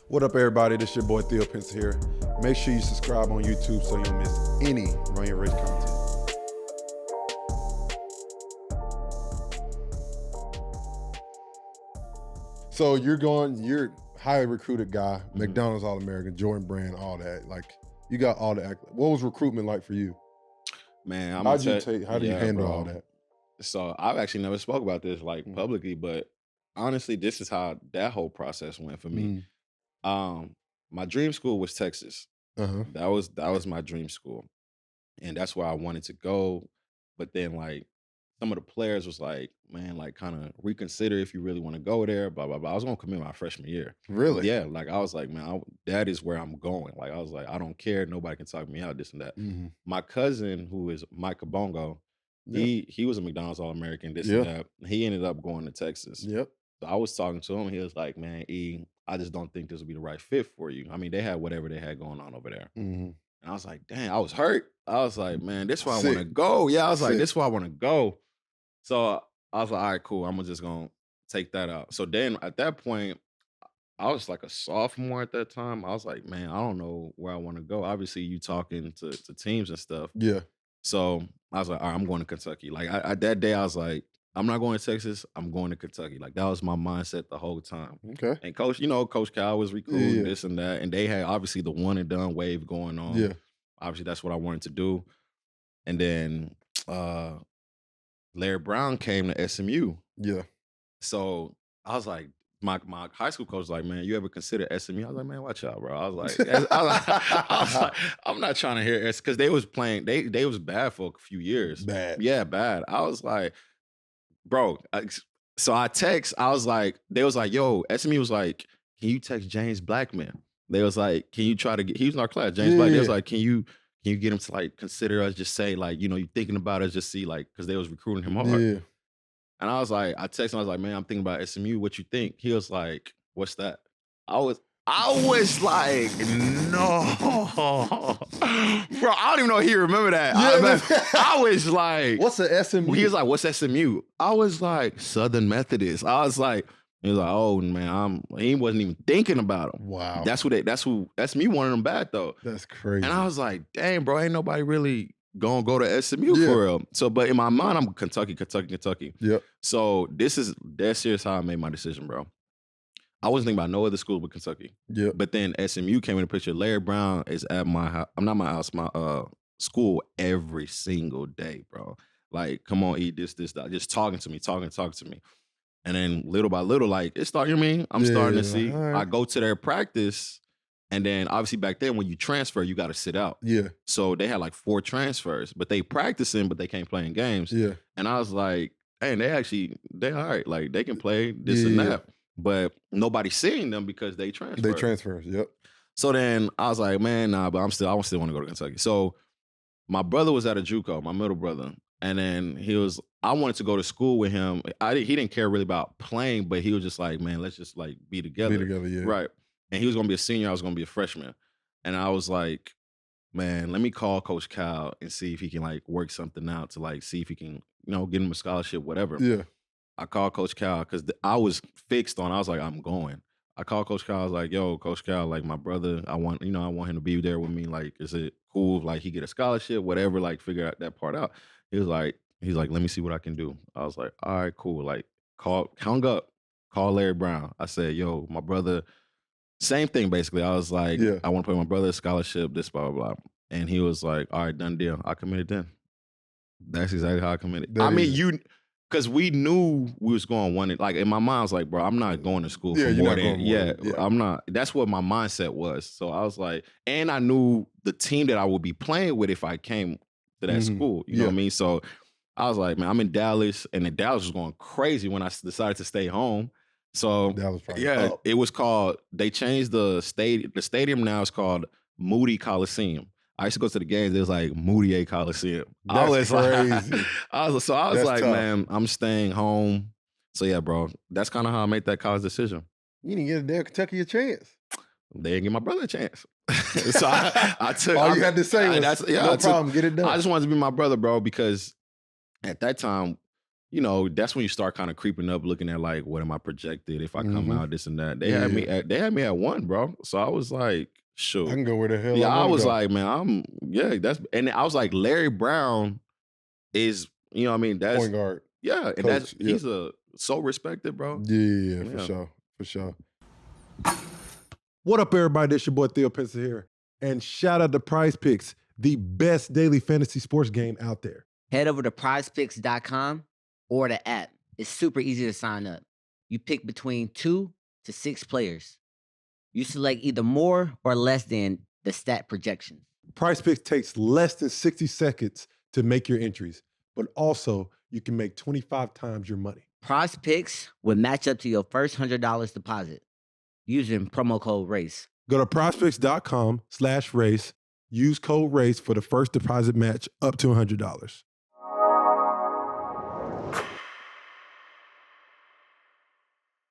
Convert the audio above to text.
What up, everybody? This your boy Theo Pinson here. Make sure you subscribe on YouTube so you don't miss any Run Your Race content. So you're highly recruited guy, McDonald's All-American, Jordan Brand, all that. Like, you got all the what was recruitment like for you? Man, how do you handle all that? So I've actually never spoke about this publicly, but honestly, this is how that whole process went for me. My dream school was Texas. That was my dream school, and that's where I wanted to go. But then, like, some of the players was like, man, like, kind of reconsider if you really want to go there, blah, blah, blah. I was going to commit my freshman year. Really? Yeah. Like, I was like, man, that is where I'm going. Like, I was like, I don't care. Nobody can talk me out, this and that. My cousin, who is Mike Kabongo, he was a McDonald's All-American, this and that. He ended up going to Texas. So I was talking to him. He was like, man, I just don't think this would be the right fit for you. I mean, they had whatever they had going on over there. And I was like, dang, I was hurt. I was like, man, this is where I want to go. Yeah, I was like, this is where I want to go. So I was like, all right, cool. I'm just going to take that out. So then at that point, I was like a sophomore at that time. I was like, man, I don't know where I want to go. Obviously, you talking to teams and stuff. Yeah. So I was like, all right, I'm going to Kentucky. Like, that day, I was like, I'm not going to Texas. I'm going to Kentucky. Like, that was my mindset the whole time. Okay. And Coach Cal was recruiting this and that. And they had obviously the one and done wave going on. Yeah. Obviously, that's what I wanted to do. And then Larry Brown came to SMU. Yeah. So I was like, my high school coach was like, man, you ever consider SMU? I was like, man, watch out, bro. I was like, I'm not trying to hear it. Because they was playing, they was bad for a few years. Bad. Yeah, bad. I was like, bro. So I text, they was like, yo, SMU was like, can you text James Blackman? They was like, can you try to get, he was in our class, James Blackman. They was like, can you get him to like consider us, just say like, you thinking about us, just see like, because they was recruiting him hard. Yeah. And I was like, I texted him, I was like, man, I'm thinking about SMU. What you think? He was like, what's that? I was like, no. Bro, I don't even know if he remember that. I was like, what's the SMU? He was like, what's SMU? I was like, Southern Methodist. I was like, he was like, oh man, he wasn't even thinking about him. Wow. That's me wanting him bad though. That's crazy. And I was like, dang, bro, ain't nobody really gonna go to SMU for real. So, but in my mind, I'm Kentucky. Yep. So that's serious how I made my decision, bro. I wasn't thinking about no other school but Kentucky. Yeah. But then SMU came in the picture. Larry Brown is at my house. I'm not my house, my school every single day, bro. Like, come on, eat this, that. Just talking to me. And then little by little, like, it's starting, I'm starting to see. Right. I go to their practice, and then obviously back then when you transfer, you got to sit out. Yeah. So they had like 4 transfers, but they practicing, but they can't play in games. Yeah. And I was like, hey, they all right. Like, they can play this and that. But nobody's seeing them because they transfer. They transfer, yep. So then I was like, man, nah, but I still want to go to Kentucky. So my brother was at a JUCO, my middle brother. And then I wanted to go to school with him. He didn't care really about playing, but he was just like, man, let's just like be together. Yeah. Right. And he was going to be a senior. I was going to be a freshman. And I was like, man, let me call Coach Cal and see if he can like work something out to like see if he can, get him a scholarship, whatever. Yeah. I called Coach Cal because I was fixed on, I was like, I'm going. I called Coach Cal. I was like, yo, Coach Cal, like my brother, I want him to be there with me. Like, is it cool if like he get a scholarship, whatever, like figure out that part out. He's like, let me see what I can do. I was like, all right, cool. Like hung up, call Larry Brown. I said, yo, my brother, same thing basically. I was like, I want to play my brother's scholarship, this, blah, blah, blah. And he was like, all right, done deal. I committed then. That's exactly how I committed. Because we knew we was going one. Like in my mind, I was like, bro, I'm not going to school for more than I'm not. That's what my mindset was. So I was like, and I knew the team that I would be playing with if I came to that school. You know what I mean? So I was like, man, I'm in Dallas, and then Dallas was going crazy when I decided to stay home. So it was called. They changed the stadium. The stadium now is called Mudiay Coliseum. I used to go to the games. It was like Mudiay Coliseum. That's crazy. I was like, tough. Man, I'm staying home. So yeah, bro, that's kind of how I made that college decision. You didn't give damn Kentucky a chance. They didn't give my brother a chance. So I took. All you had to say was, no problem, get it done. I just wanted to be my brother, bro, because at that time, you know, that's when you start kind of creeping up, looking at like, what am I projected if I come Mm-hmm. out, this and that. Yeah. They had me at 1, bro. So I was like, I sure. can go where the hell Yeah, I I want to was go. like, man, and I was like, Larry Brown is, you know what I mean? That's, Point guard. yeah. And Coach. Yep. he's so respected, bro. Yeah, for Yeah. sure. For sure. What up, everybody? This your boy Theo Pinson here. And shout out to Prize Picks, the best daily fantasy sports game out there. Head over to prizepicks.com or the app. It's super easy to sign up. You pick between 2 to 6 players. You select either more or less than the stat projections. Prize Picks takes less than 60 seconds to make your entries, but also you can make 25 times your money. Prize Picks will match up to your first $100 deposit using promo code RACE. Go to prizepicks.com/race. Use code RACE for the first deposit match up to $100.